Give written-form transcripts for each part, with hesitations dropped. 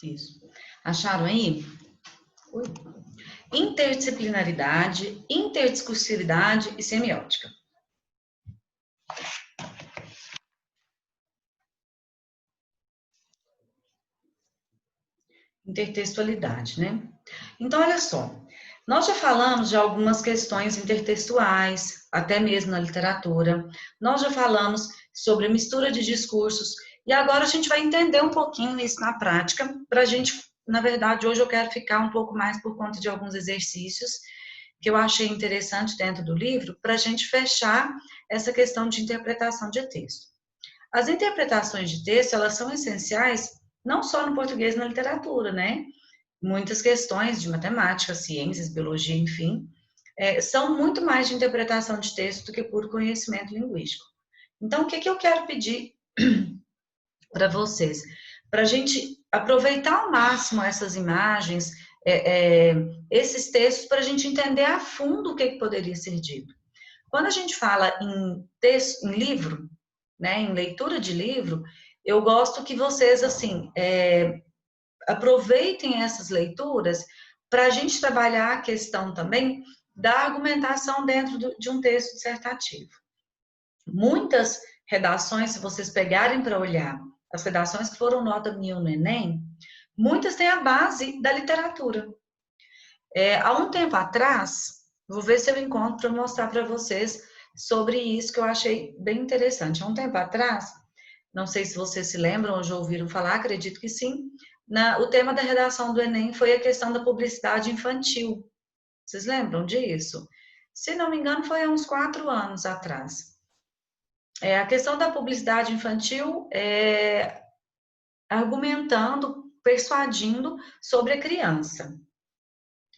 Isso. Acharam aí? Ui. Interdisciplinaridade, interdiscursividade e semiótica. Intertextualidade, né? Então, olha só. Nós já falamos de algumas questões intertextuais, até mesmo na literatura. Nós já falamos sobre a mistura de discursos. E agora a gente vai entender um pouquinho isso na prática, para a gente, na verdade, hoje eu quero ficar um pouco mais por conta de alguns exercícios que eu achei interessante dentro do livro, para a gente fechar essa questão de interpretação de texto. As interpretações de texto, elas são essenciais não só no português e na literatura, né? Muitas questões de matemática, ciências, biologia, enfim, são muito mais de interpretação de texto do que puro conhecimento linguístico. Então, o que eu quero pedir para vocês? Para a gente aproveitar ao máximo essas imagens, esses textos, para a gente entender a fundo o que poderia ser dito. Quando a gente fala em texto, em livro, né, em leitura de livro, eu gosto que vocês, assim, aproveitem essas leituras para a gente trabalhar a questão também da argumentação dentro de um texto dissertativo. Muitas redações, se vocês pegarem para olhar, as redações que foram nota 1000 no Enem, muitas têm a base da literatura. Há um tempo atrás, vou ver se eu encontro para mostrar para vocês sobre isso que eu achei bem interessante. Há um tempo atrás, não sei se vocês se lembram ou já ouviram falar, acredito que sim, o tema da redação do Enem foi a questão da publicidade infantil. Vocês lembram disso? Se não me engano, foi há uns 4 anos atrás. A questão da publicidade infantil argumentando, persuadindo sobre a criança.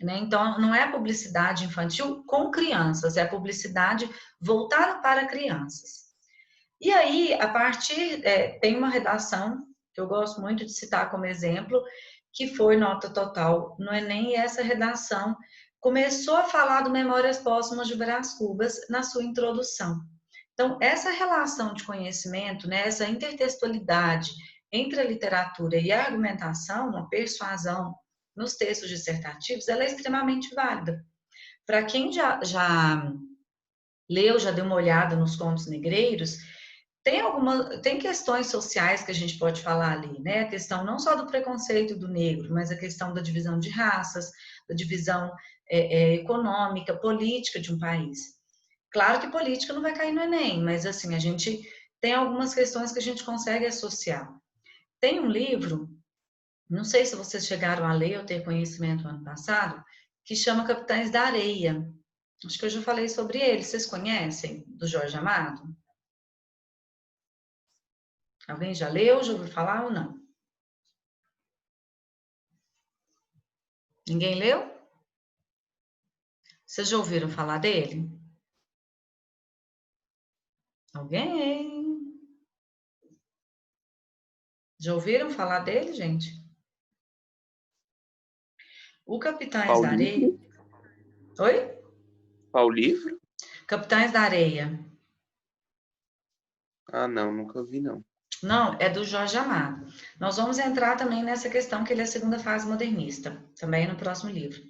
Né? Então, não é publicidade infantil com crianças, é publicidade voltada para crianças. E aí, a partir, tem uma redação que eu gosto muito de citar como exemplo, que foi nota total no Enem, e essa redação começou a falar do Memórias Póstumas de Brás Cubas na sua introdução. Então, essa relação de conhecimento, né, essa intertextualidade entre a literatura e a argumentação, a persuasão nos textos dissertativos, ela é extremamente válida. Para quem já leu, já deu uma olhada nos contos negreiros, tem questões sociais que a gente pode falar ali, né? A questão não só do preconceito do negro, mas a questão da divisão de raças, da divisão econômica, política de um país. Claro que política não vai cair no Enem, mas assim, a gente tem algumas questões que a gente consegue associar. Tem um livro, não sei se vocês chegaram a ler ou ter conhecimento no ano passado, que chama Capitães da Areia. Acho que eu já falei sobre ele. Vocês conhecem? Do Jorge Amado? Alguém já leu, já ouviu falar ou não? Ninguém leu? Vocês já ouviram falar dele? Alguém? Já ouviram falar dele, gente? O Capitães Qual da Areia... livro? Oi? Qual livro? Capitães da Areia. Ah, não, nunca vi, não. Não, é do Jorge Amado. Nós vamos entrar também nessa questão que ele é a segunda fase modernista, também no próximo livro.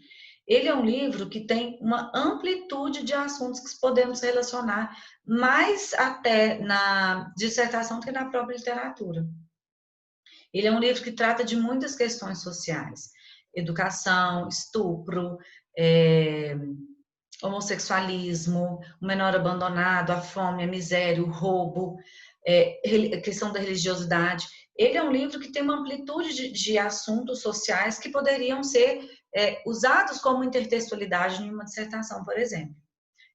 Ele é um livro que tem uma amplitude de assuntos que podemos relacionar mais até na dissertação do que na própria literatura. Ele é um livro que trata de muitas questões sociais. Educação, estupro, homossexualismo, o menor abandonado, a fome, a miséria, o roubo, a questão da religiosidade. Ele é um livro que tem uma amplitude de assuntos sociais que poderiam ser usados como intertextualidade em uma dissertação, por exemplo.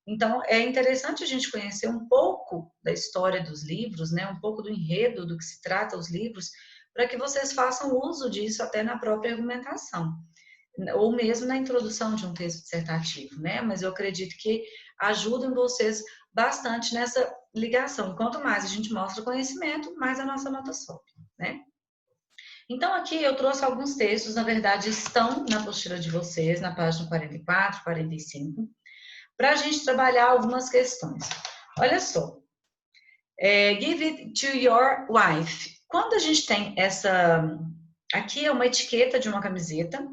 Então, é interessante a gente conhecer um pouco da história dos livros, né? Um pouco do enredo do que se trata os livros, para que vocês façam uso disso até na própria argumentação, ou mesmo na introdução de um texto dissertativo, né? Mas eu acredito que ajudam vocês bastante nessa ligação. Quanto mais a gente mostra conhecimento, mais a nossa nota sobe, né? Então, aqui eu trouxe alguns textos, na verdade, estão na apostila de vocês, na página 44, 45, para a gente trabalhar algumas questões. Olha só. Give it to your wife. Quando a gente tem Aqui é uma etiqueta de uma camiseta,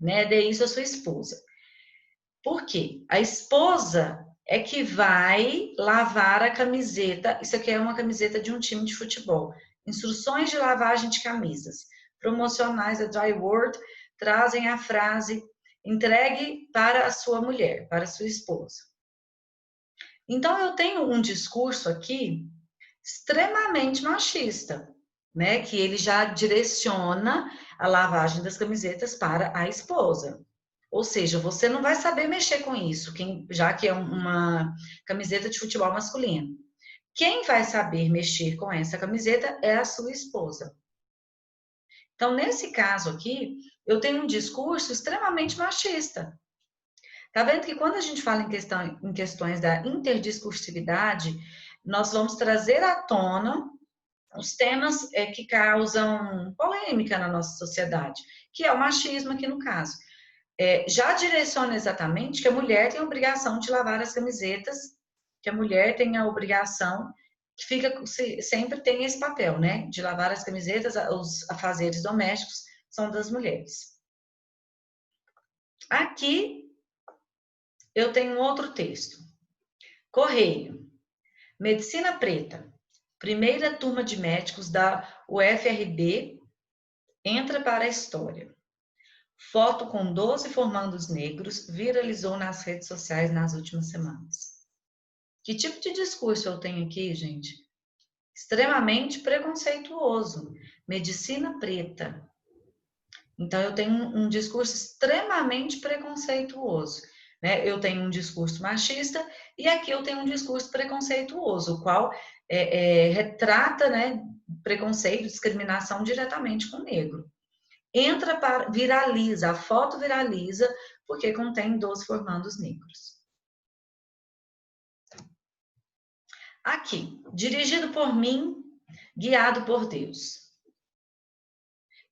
né? Dê isso à sua esposa. Por quê? A esposa é que vai lavar a camiseta. Isso aqui é uma camiseta de um time de futebol. Instruções de lavagem de camisas. Promocionais da Dry World trazem a frase: entregue para a sua mulher, para a sua esposa. Então, eu tenho um discurso aqui extremamente machista, né? Que ele já direciona a lavagem das camisetas para a esposa. Ou seja, você não vai saber mexer com isso, já que é uma camiseta de futebol masculino. Quem vai saber mexer com essa camiseta é a sua esposa. Então, nesse caso aqui, eu tenho um discurso extremamente machista. Tá vendo que quando a gente fala em questões da interdiscursividade, nós vamos trazer à tona os temas que causam polêmica na nossa sociedade, que é o machismo aqui no caso. Já direciona exatamente que a mulher tem a obrigação de lavar as camisetas, que a mulher tem a obrigação, que sempre tem esse papel, né? De lavar as camisetas, os afazeres domésticos são das mulheres. Aqui eu tenho outro texto. Correio. Medicina Preta. Primeira turma de médicos da UFRB entra para a história. Foto com 12 formandos negros viralizou nas redes sociais nas últimas semanas. Que tipo de discurso eu tenho aqui, gente? Extremamente preconceituoso. Medicina preta. Então, eu tenho um discurso extremamente preconceituoso. Né? Eu tenho um discurso machista e aqui eu tenho um discurso preconceituoso, o qual retrata, né, preconceito, discriminação diretamente com o negro. Viraliza, a foto viraliza porque contém 12 formandos negros. Aqui, dirigido por mim, guiado por Deus.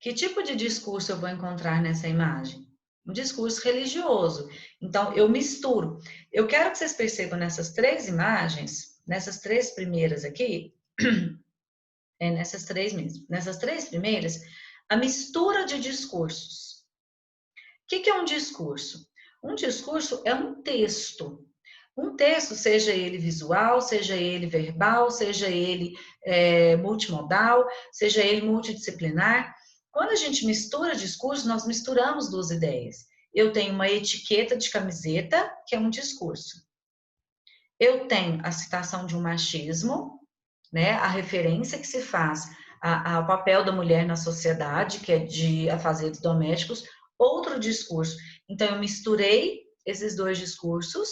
Que tipo de discurso eu vou encontrar nessa imagem? Um discurso religioso. Então, eu misturo. Eu quero que vocês percebam nessas três imagens, nessas três primeiras aqui, nessas três mesmo, nessas três primeiras, a mistura de discursos. O que é um discurso? Um discurso é um texto. Um texto, seja ele visual, seja ele verbal, seja ele multimodal, seja ele multidisciplinar. Quando a gente mistura discursos, nós misturamos duas ideias. Eu tenho uma etiqueta de camiseta, que é um discurso. Eu tenho a citação de um machismo, né, a referência que se faz ao papel da mulher na sociedade, que é de afazeres domésticos, outro discurso. Então, eu misturei esses dois discursos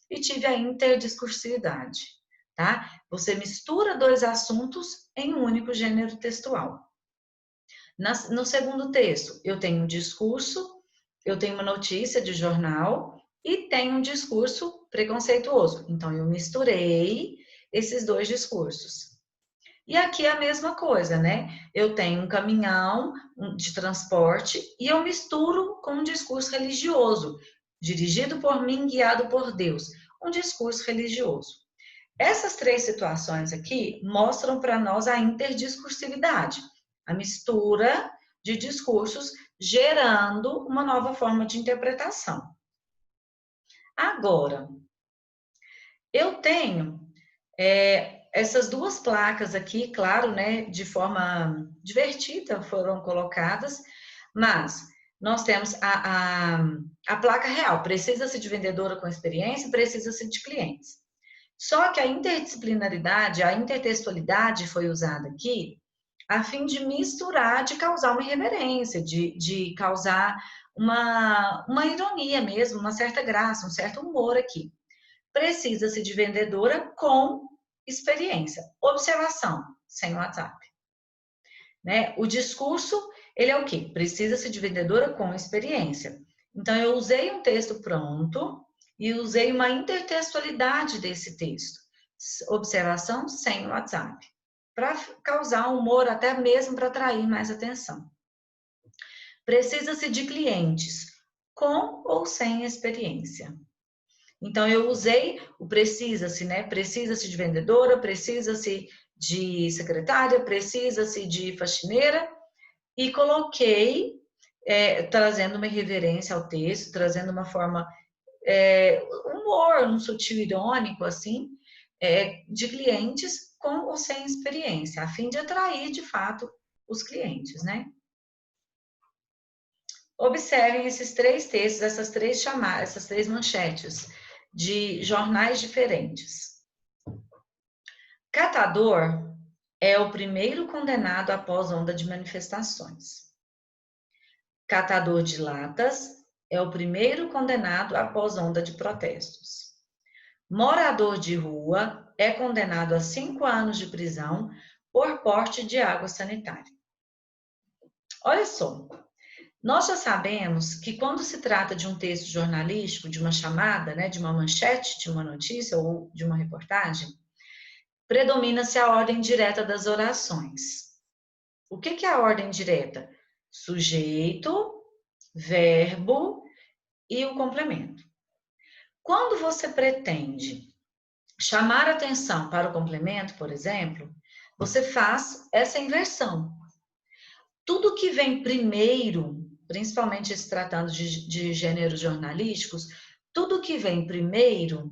e tive a interdiscursividade, tá? Você mistura dois assuntos em um único gênero textual. No segundo texto, eu tenho um discurso, eu tenho uma notícia de jornal e tenho um discurso preconceituoso. Então, eu misturei esses dois discursos. E aqui é a mesma coisa, né? Eu tenho um caminhão de transporte e eu misturo com um discurso religioso, dirigido por mim, guiado por Deus, um discurso religioso. Essas três situações aqui mostram para nós a interdiscursividade, a mistura de discursos gerando uma nova forma de interpretação. Agora, eu tenho essas duas placas aqui, claro, né, de forma divertida foram colocadas, mas nós temos a placa real, precisa-se de vendedora com experiência, precisa-se de clientes. Só que a interdisciplinaridade, a intertextualidade foi usada aqui a fim de misturar, de causar uma irreverência, de causar uma ironia mesmo, uma certa graça, um certo humor aqui. Precisa-se de vendedora com experiência. Observação, sem WhatsApp. Né? O discurso, ele é o quê? Precisa-se de vendedora com experiência. Então, eu usei um texto pronto e usei uma intertextualidade desse texto. Observação sem WhatsApp. Para causar humor, até mesmo para atrair mais atenção. Precisa-se de clientes com ou sem experiência. Então, eu usei o precisa-se, né? Precisa-se de vendedora, precisa-se de secretária, precisa-se de faxineira e coloquei, trazendo uma irreverência ao texto, trazendo uma forma, humor, um sutil irônico, assim, de clientes com ou sem experiência, a fim de atrair, de fato, os clientes, né? Observem esses três textos, essas três manchetes de jornais diferentes. Catador é o primeiro condenado após onda de manifestações. Catador de latas é o primeiro condenado após onda de protestos. Morador de rua é condenado a 5 anos de prisão por porte de água sanitária. Olha só, nós já sabemos que quando se trata de um texto jornalístico, de uma chamada, né, de uma manchete, de uma notícia ou de uma reportagem, predomina-se a ordem direta das orações. O que é a ordem direta? Sujeito, verbo e o complemento. Quando você pretende chamar atenção para o complemento, por exemplo, você faz essa inversão. Tudo que vem primeiro, principalmente se tratando de gêneros jornalísticos, tudo que vem primeiro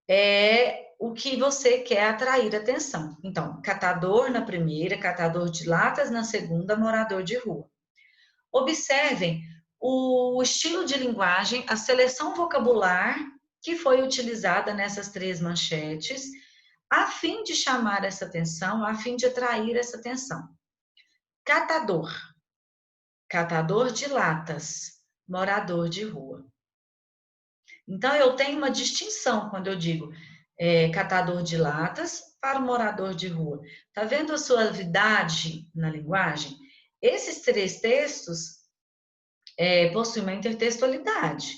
é o que você quer atrair atenção. Então, catador na primeira, catador de latas na segunda, morador de rua. Observem o estilo de linguagem, a seleção vocabular que foi utilizada nessas três manchetes, a fim de chamar essa atenção, a fim de atrair essa atenção. Catador, catador de latas, morador de rua. Então, eu tenho uma distinção quando eu digo catador de latas para o morador de rua. Tá vendo a suavidade na linguagem? Esses três textos possuem uma intertextualidade,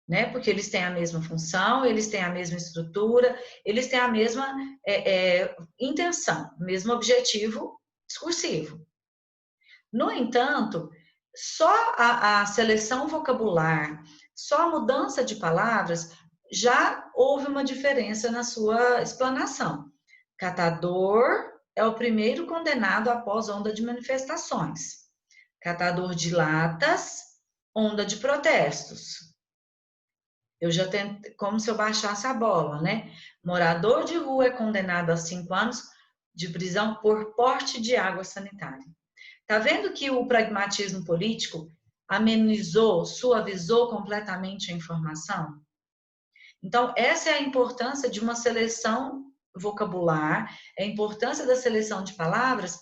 né? Porque eles têm a mesma função, eles têm a mesma estrutura, eles têm a mesma intenção, o mesmo objetivo discursivo. No entanto, só a seleção vocabular, só a mudança de palavras, já houve uma diferença na sua explanação. Catador é o primeiro condenado após onda de manifestações. Catador de latas, onda de protestos. Eu já tentei, como se eu baixasse a bola, né? Morador de rua é condenado a 5 anos de prisão por porte de água sanitária. Tá vendo que o pragmatismo político amenizou, suavizou completamente a informação? Então, essa é a importância de uma seleção vocabular, a importância da seleção de palavras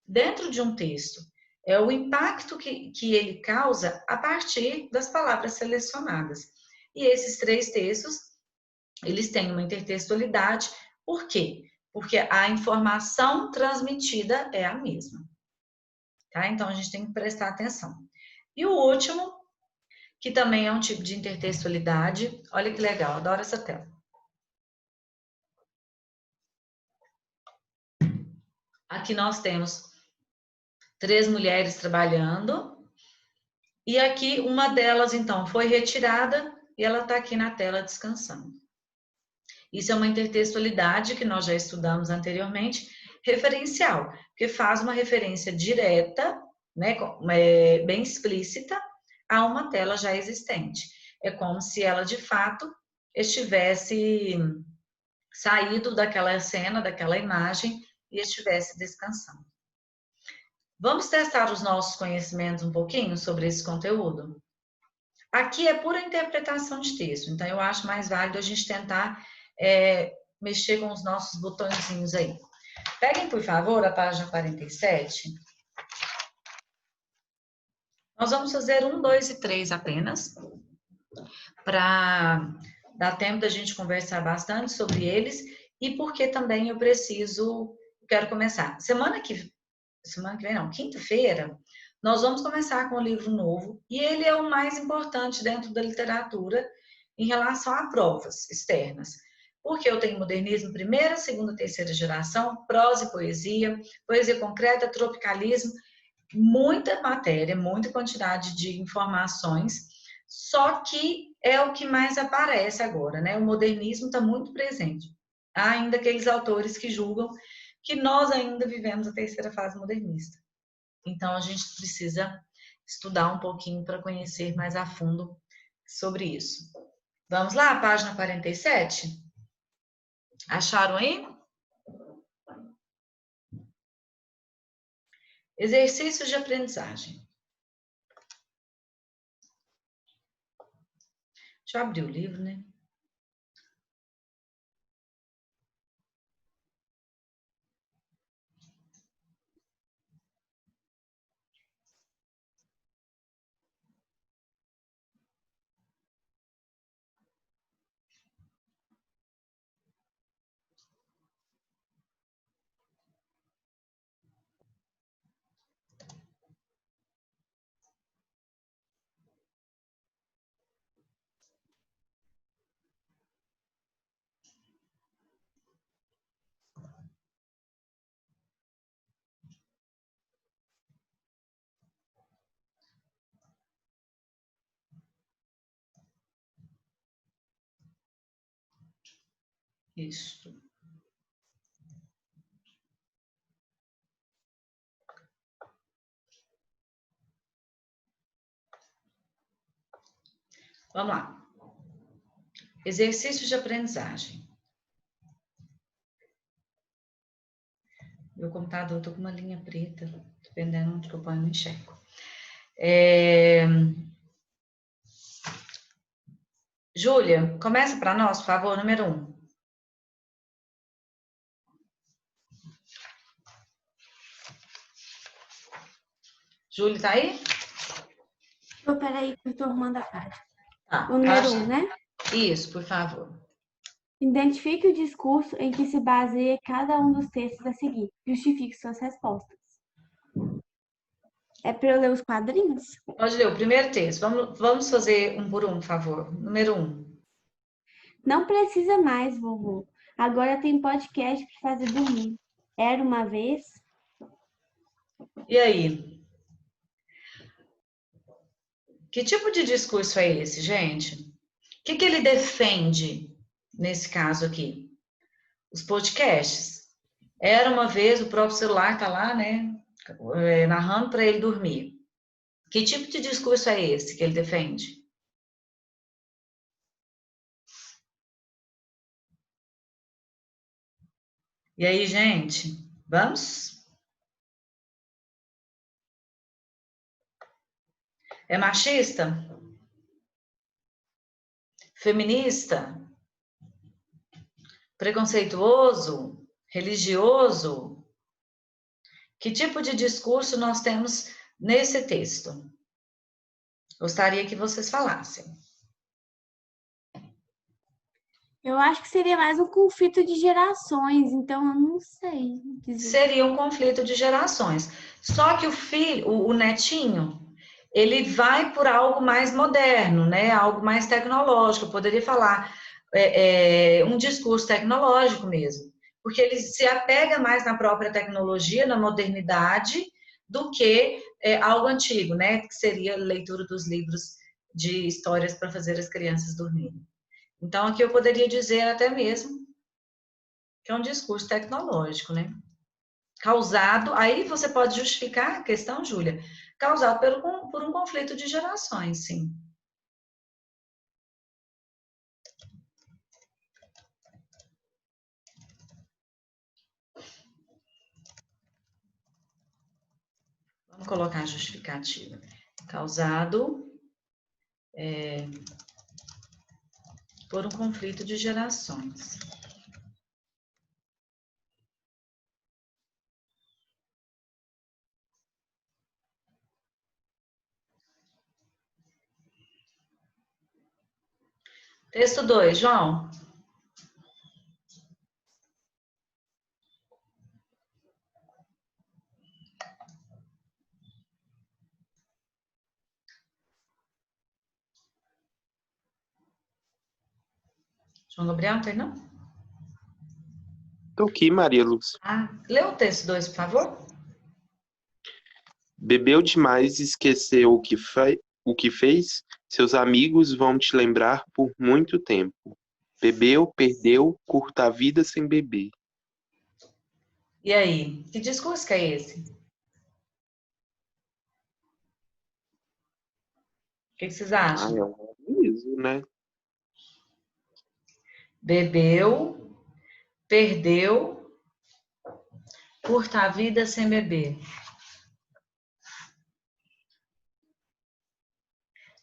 dentro de um texto. É o impacto que ele causa a partir das palavras selecionadas. E esses três textos, eles têm uma intertextualidade. Por quê? Porque a informação transmitida é a mesma. Tá? Então, a gente tem que prestar atenção. E o último, que também é um tipo de intertextualidade, olha que legal, adoro essa tela. Aqui nós temos 3 mulheres trabalhando, e aqui uma delas, então, foi retirada e ela está aqui na tela descansando. Isso é uma intertextualidade que nós já estudamos anteriormente, referencial, que faz uma referência direta, né, bem explícita, a uma tela já existente. É como se ela, de fato, estivesse saído daquela cena, daquela imagem, e estivesse descansando. Vamos testar os nossos conhecimentos um pouquinho sobre esse conteúdo? Aqui é pura interpretação de texto, então eu acho mais válido a gente tentar mexer com os nossos botõezinhos aí. Peguem, por favor, a página 47. Nós vamos fazer 1, 2 e 3 apenas, para dar tempo da gente conversar bastante sobre eles e porque também eu quero começar. Semana que vem não, quinta-feira, nós vamos começar com um livro novo e ele é o mais importante dentro da literatura em relação a provas externas. Porque eu tenho modernismo primeira, segunda, terceira geração, prosa e poesia, poesia concreta, tropicalismo, muita matéria, muita quantidade de informações, só que é o que mais aparece agora, né? O modernismo está muito presente. Há ainda aqueles autores que julgam que nós ainda vivemos a terceira fase modernista. Então, a gente precisa estudar um pouquinho para conhecer mais a fundo sobre isso. Vamos lá, página 47? Acharam aí? Exercícios de aprendizagem. Deixa eu abrir o livro, né? Isso. Vamos lá. Exercícios de aprendizagem. Meu computador, tô com uma linha preta, dependendo onde que eu ponho, não enxergo. Júlia, começa para nós, por favor, número 1. Júlia, tá aí? Peraí, que eu tô arrumando a página. Tá. O número 1, né? Isso, por favor. Identifique o discurso em que se baseia cada um dos textos a seguir. Justifique suas respostas. É para eu ler os quadrinhos? Pode ler o primeiro texto. Vamos fazer um por um, por favor. Número 1. Não precisa mais, vovô. Agora tem podcast para fazer dormir. Era uma vez. E aí? Que tipo de discurso é esse, gente? O que ele defende nesse caso aqui? Os podcasts. Era uma vez, o próprio celular tá lá, né? Narrando para ele dormir. Que tipo de discurso é esse que ele defende? E aí, gente? Vamos? É machista? Feminista? Preconceituoso? Religioso? Que tipo de discurso nós temos nesse texto? Gostaria que vocês falassem. Eu acho que seria mais um conflito de gerações, então eu não sei dizer. Seria um conflito de gerações. Só que o filho, o netinho, ele vai por algo mais moderno, né? Algo mais tecnológico. Eu poderia falar um discurso tecnológico mesmo, porque ele se apega mais na própria tecnologia, na modernidade, do que algo antigo, né? Que seria a leitura dos livros de histórias para fazer as crianças dormirem. Então, aqui eu poderia dizer até mesmo que é um discurso tecnológico, né? Causado, aí você pode justificar a questão, Júlia, causado por um conflito de gerações, sim. Vamos colocar a justificativa. Causado por um conflito de gerações. Texto 2, João. João Gabriel, não tem não? Tô aqui, Maria Lúcia. Lê o texto 2, por favor. Bebeu demais e esqueceu o que fez? Seus amigos vão te lembrar por muito tempo. Bebeu, perdeu, curta a vida sem beber. E aí, que discurso que é esse? que vocês Ah, acham? é um aviso, né? Bebeu, perdeu, curta a vida sem beber.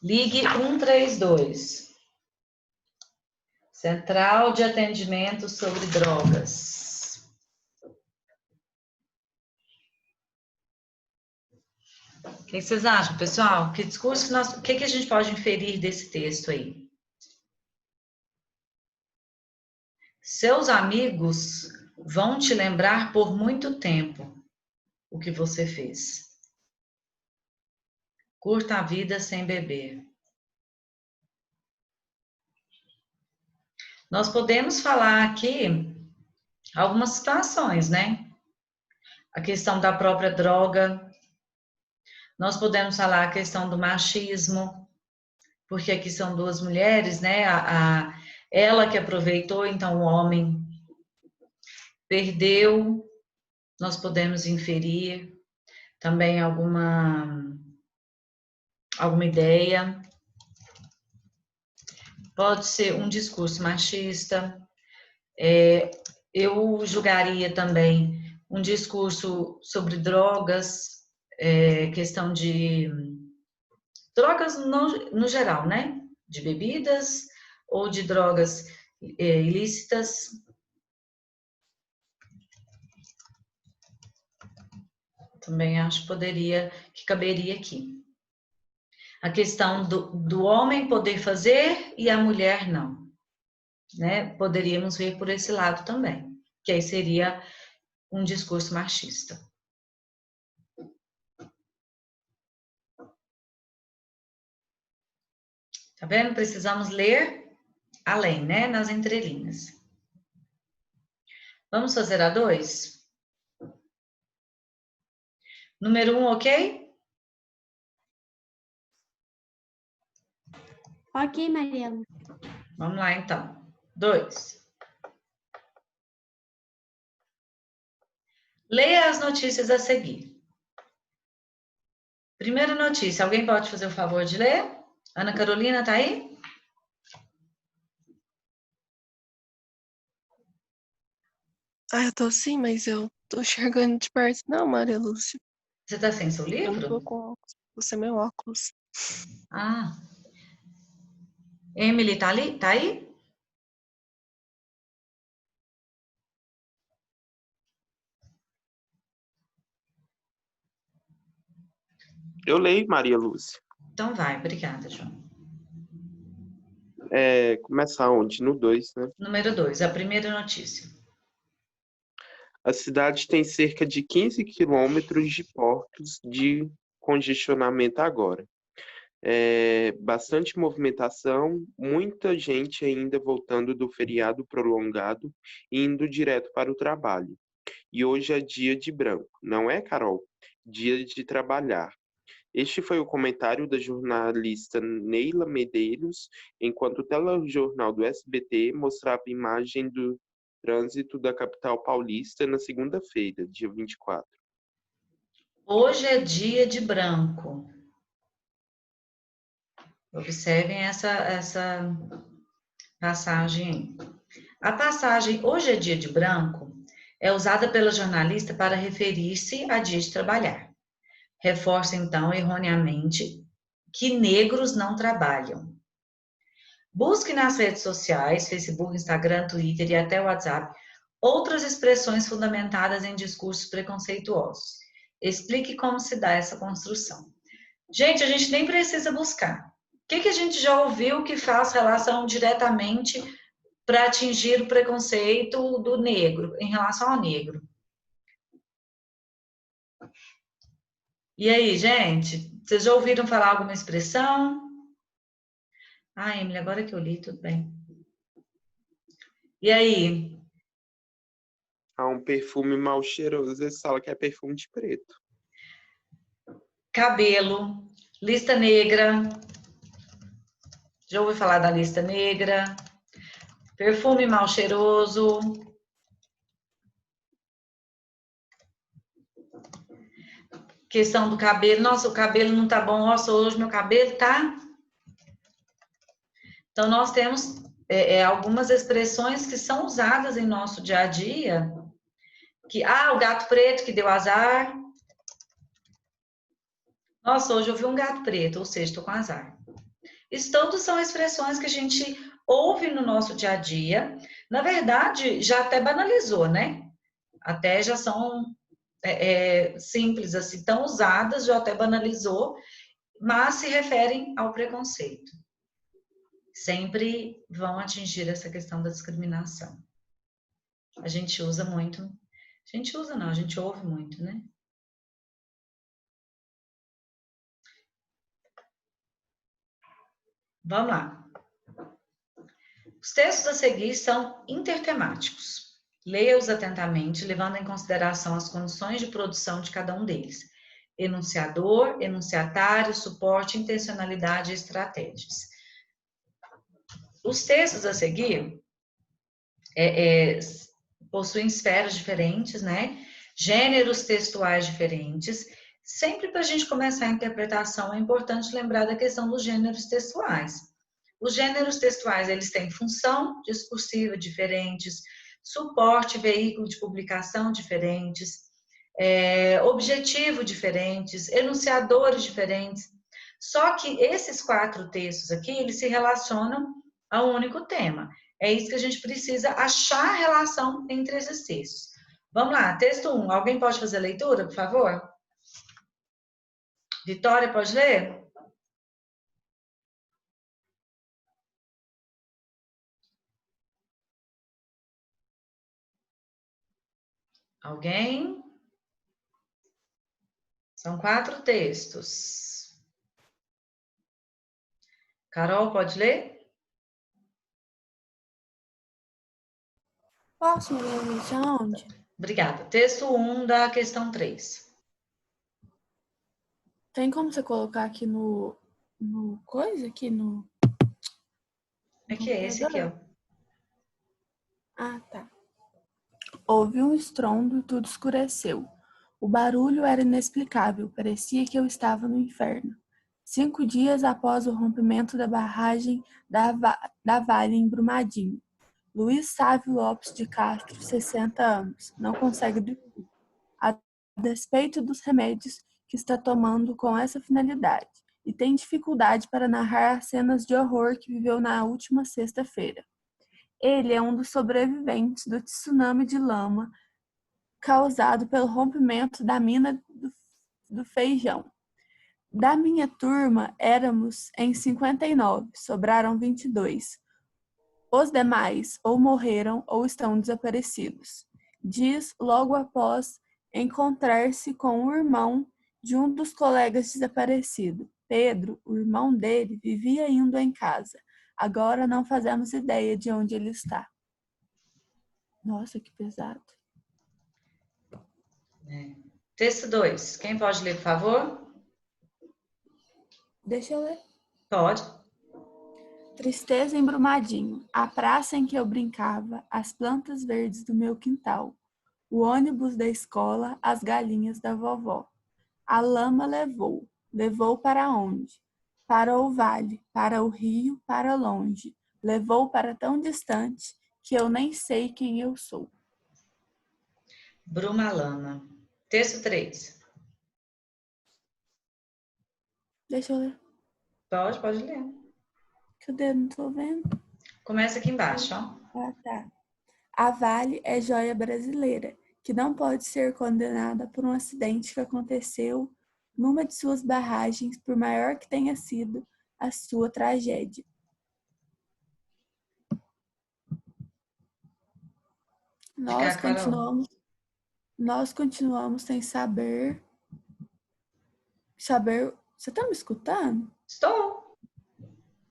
Ligue 132. Central de Atendimento sobre Drogas. O que vocês acham, pessoal? Que discurso que o que a gente pode inferir desse texto aí? Seus amigos vão te lembrar por muito tempo o que você fez. Curta a vida sem beber. Nós podemos falar aqui algumas situações, né? A questão da própria droga. Nós podemos falar a questão do machismo, porque aqui são duas mulheres, né? Ela que aproveitou, então o homem perdeu. Nós podemos inferir também alguma ideia. Pode ser um discurso machista. Eu julgaria também um discurso sobre drogas, questão de drogas no geral, né? De bebidas ou de drogas ilícitas. Também acho que caberia aqui. A questão do homem poder fazer e a mulher não. Né? Poderíamos ver por esse lado também, que aí seria um discurso machista. Tá vendo? Precisamos ler além, né? Nas entrelinhas. Vamos fazer a 2? Número 1, ok? Ok, Mariana. Vamos lá, então. 2. Leia as notícias a seguir. Primeira notícia, alguém pode fazer o favor de ler? Ana Carolina, tá aí? Ah, eu tô sim, mas eu tô enxergando de perto. Não, Maria Lúcia. Você tá sem seu Eu não tô livro? com óculos. Você é meu óculos. Ah. Emily, tá ali? Tá aí? Eu leio, Maria Lúcia. Então vai, obrigada, João. Começar onde? No 2, né? Número 2, a primeira notícia. A cidade tem cerca de 15 quilômetros de portos de congestionamento agora. Bastante movimentação, muita gente ainda voltando do feriado prolongado e indo direto para o trabalho. E hoje é dia de branco, não é, Carol? Dia de trabalhar. Este foi o comentário da jornalista Neila Medeiros, enquanto o telejornal do SBT mostrava imagem do trânsito da capital paulista na segunda-feira, dia 24. Hoje é dia de branco. Observem essa passagem aí. A passagem hoje é dia de branco é usada pela jornalista para referir-se a dia de trabalhar. Reforça, então, erroneamente, que negros não trabalham. Busque nas redes sociais, Facebook, Instagram, Twitter e até WhatsApp, outras expressões fundamentadas em discursos preconceituosos. Explique como se dá essa construção. Gente, a gente nem precisa buscar. O que a gente já ouviu que faz relação diretamente para atingir o preconceito do negro, em relação ao negro? E aí, gente, vocês já ouviram falar alguma expressão? Ah, Emily, agora que eu li, tudo bem. E aí? Há um perfume mal cheiroso, eles falam que é perfume de preto. Cabelo, lista negra. Já ouviu falar da lista negra? Perfume mal cheiroso. Questão do cabelo. Nossa, o cabelo não tá bom. Nossa, hoje meu cabelo tá Então, nós temos algumas expressões que são usadas em nosso dia a dia, que, o gato preto que deu azar. Nossa, hoje eu vi um gato preto, ou seja, estou com azar. Isso todos são expressões que a gente ouve no nosso dia a dia. Na verdade, já até banalizou, né? Até já são simples, assim, tão usadas, já até banalizou, mas se referem ao preconceito. Sempre vão atingir essa questão da discriminação. A gente usa muito. A gente usa não, a gente ouve muito, né? Vamos lá. Os textos a seguir são intertemáticos. Leia-os atentamente, levando em consideração as condições de produção de cada um deles. Enunciador, enunciatário, suporte, intencionalidade e estratégias. Os textos a seguir possuem esferas diferentes, né? Gêneros textuais diferentes. Sempre para a gente começar a interpretação, é importante lembrar da questão dos gêneros textuais. Os gêneros textuais, eles têm função discursiva diferentes, suporte, veículo de publicação diferentes, objetivo diferentes, enunciadores diferentes. Só que esses 4 textos aqui, eles se relacionam a um único tema. É isso que a gente precisa achar a relação entre esses textos. Vamos lá, texto 1. Alguém pode fazer a leitura, por favor? Vitória, pode ler? Alguém? São 4 textos. Carol, pode ler? Posso ler isso aonde? Obrigada. Texto 1 da questão 3. Tem como você colocar aqui no coisa? Aqui no. Aqui é esse aqui, ó. Ah, tá. Houve um estrondo e tudo escureceu. O barulho era inexplicável, parecia que eu estava no inferno. 5 dias após o rompimento da barragem da Vale em Brumadinho. Luiz Sávio Lopes de Castro, 60 anos, não consegue dormir, a despeito dos remédios que está tomando com essa finalidade, e tem dificuldade para narrar as cenas de horror que viveu na última sexta-feira. Ele é um dos sobreviventes do tsunami de lama causado pelo rompimento da mina do Feijão. Da minha turma, éramos em 59, sobraram 22. Os demais ou morreram ou estão desaparecidos. Diz logo após encontrar-se com o irmão de um dos colegas desaparecido. Pedro, o irmão dele, vivia indo em casa. Agora não fazemos ideia de onde ele está. Nossa, que pesado. Texto 2. Quem pode ler, por favor? Deixa eu ler. Pode. Tristeza em Brumadinho, a praça em que eu brincava, as plantas verdes do meu quintal, o ônibus da escola, as galinhas da vovó. A lama levou para onde? Para o vale, para o rio, para longe. Levou para tão distante que eu nem sei quem eu sou. Bruma Lama. Texto 3. Deixa eu ler. Pode ler. Cadê? Não tô vendo. Começa aqui embaixo, ó. Ah, tá. A Vale é joia brasileira, que não pode ser condenada por um acidente que aconteceu numa de suas barragens, por maior que tenha sido a sua tragédia. Nós continuamos sem saber. Você tá me escutando? Estou.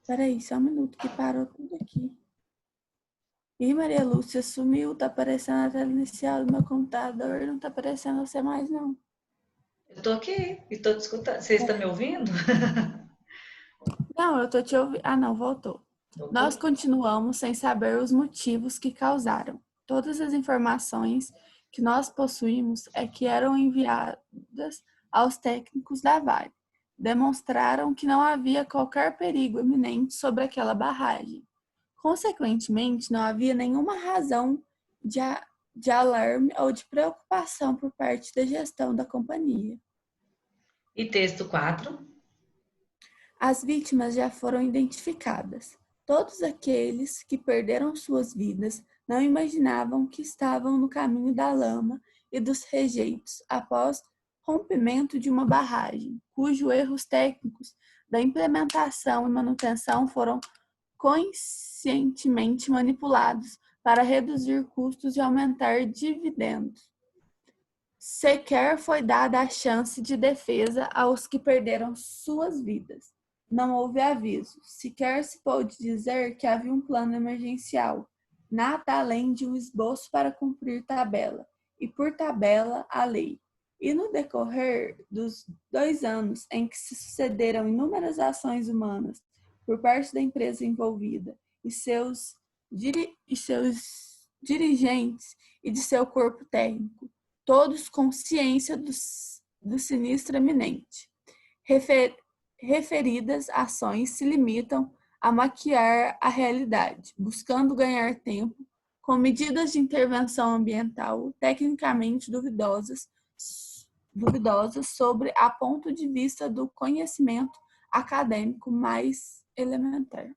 Peraí, só um minuto que parou tudo aqui. Ih, Maria Lúcia sumiu, tá aparecendo a tela inicial do meu computador, não tá aparecendo você mais, não. Eu tô aqui e tô te escutando. Vocês estão me ouvindo? Não, eu tô te ouvindo. Ah, não, voltou. Nós continuamos sem saber os motivos que causaram. Todas as informações que nós possuímos é que eram enviadas aos técnicos da Vale. demonstraram que não havia qualquer perigo iminente sobre aquela barragem. Consequentemente, não havia nenhuma razão de alarme ou de preocupação por parte da gestão da companhia. E texto 4. As vítimas já foram identificadas. Todos aqueles que perderam suas vidas não imaginavam que estavam no caminho da lama e dos rejeitos após rompimento de uma barragem, cujos erros técnicos da implementação e manutenção foram conscientemente manipulados para reduzir custos e aumentar dividendos. Sequer foi dada a chance de defesa aos que perderam suas vidas. Não houve aviso. Sequer se pôde dizer que havia um plano emergencial. Nada além de um esboço para cumprir tabela, e por tabela a lei. E no decorrer dos 2 anos em que se sucederam inúmeras ações humanas por parte da empresa envolvida e seus dirigentes e de seu corpo técnico, todos com ciência do sinistro iminente. Referidas ações se limitam a maquiar a realidade, buscando ganhar tempo com medidas de intervenção ambiental tecnicamente duvidosas sobre a ponto de vista do conhecimento acadêmico mais elementar.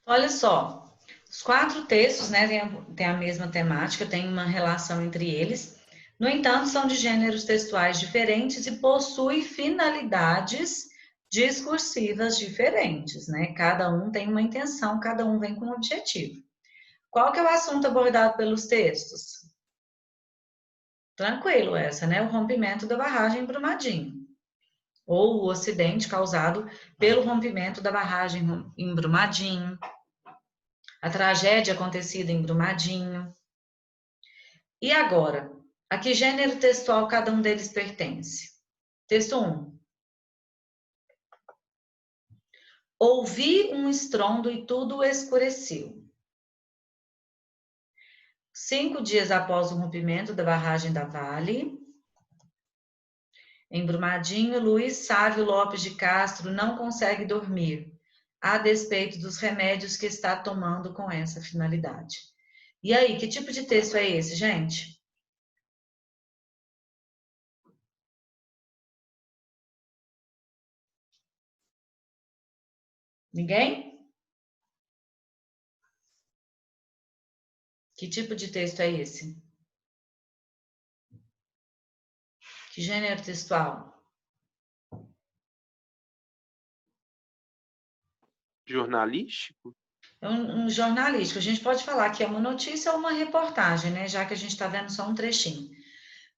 Olha só, os 4 textos, né, têm a mesma temática, tem uma relação entre eles. No entanto, são de gêneros textuais diferentes e possuem finalidades discursivas diferentes, né? Cada um tem uma intenção, cada um vem com um objetivo. Qual que é o assunto abordado pelos textos? Tranquilo essa, né? O rompimento da barragem em Brumadinho, ou o acidente causado pelo rompimento da barragem em Brumadinho, a tragédia acontecida em Brumadinho. E agora, a que gênero textual cada um deles pertence? Texto 1. Ouvi um estrondo e tudo escureceu. 5 dias após o rompimento da barragem da Vale, em Brumadinho, Luiz Sávio Lopes de Castro não consegue dormir, a despeito dos remédios que está tomando com essa finalidade. E aí, que tipo de texto é esse, gente? Ninguém? Que tipo de texto é esse? Que gênero textual? Jornalístico? É um jornalístico. A gente pode falar que é uma notícia ou uma reportagem, né? Já que a gente está vendo só um trechinho.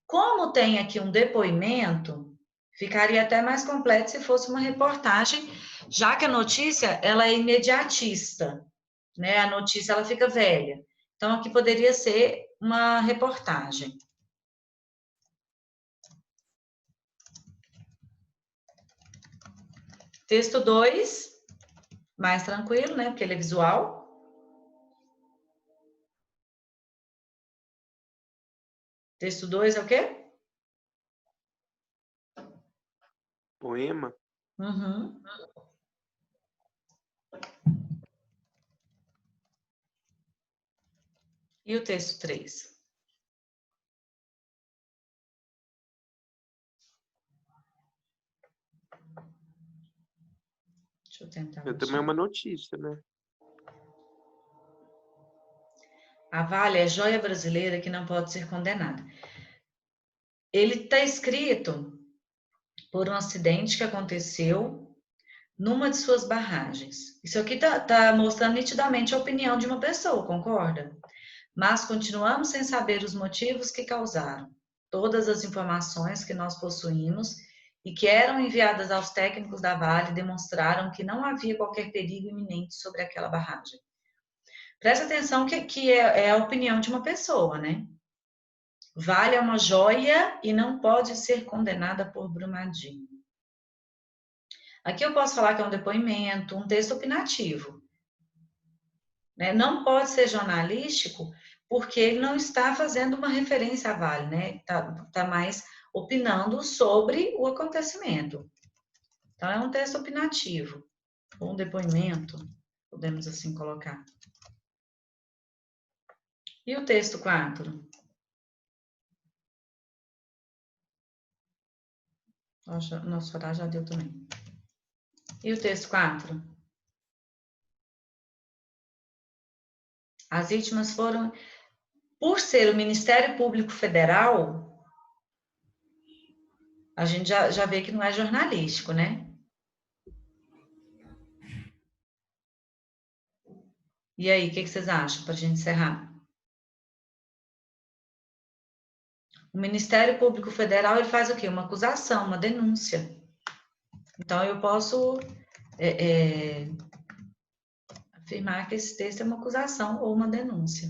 Como tem aqui um depoimento, ficaria até mais completo se fosse uma reportagem, já que a notícia ela é imediatista, né? A notícia ela fica velha. Então aqui poderia ser uma reportagem. Texto 2, mais tranquilo, né? Porque ele é visual. Texto 2 é o quê? Poema? Uhum. E o texto 3? Deixa eu tentar. Também é uma notícia, né? A Vale é joia brasileira que não pode ser condenada. Ele está escrito por um acidente que aconteceu numa de suas barragens. Isso aqui está mostrando nitidamente a opinião de uma pessoa, concorda? Mas continuamos sem saber os motivos que causaram. Todas as informações que nós possuímos e que eram enviadas aos técnicos da Vale demonstraram que não havia qualquer perigo iminente sobre aquela barragem. Presta atenção que é a opinião de uma pessoa, né? Vale é uma joia e não pode ser condenada por Brumadinho. Aqui eu posso falar que é um depoimento, um texto opinativo. Né? Não pode ser jornalístico porque ele não está fazendo uma referência à Vale, né? Tá mais opinando sobre o acontecimento. Então, é um texto opinativo, ou um depoimento, podemos assim colocar. E o texto 4? Nosso horário já deu também. E o texto 4? As vítimas foram, por ser o Ministério Público Federal, a gente já vê que não é jornalístico, né? E aí, o que vocês acham para a gente encerrar? O Ministério Público Federal, ele faz o quê? Uma acusação, uma denúncia. Então, eu posso afirmar que esse texto é uma acusação ou uma denúncia.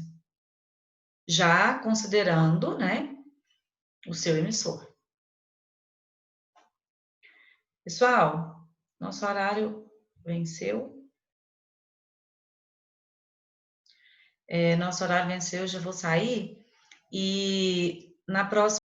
Já considerando, né, o seu emissor. Pessoal, nosso horário venceu. Nosso horário venceu, já vou sair. E na próxima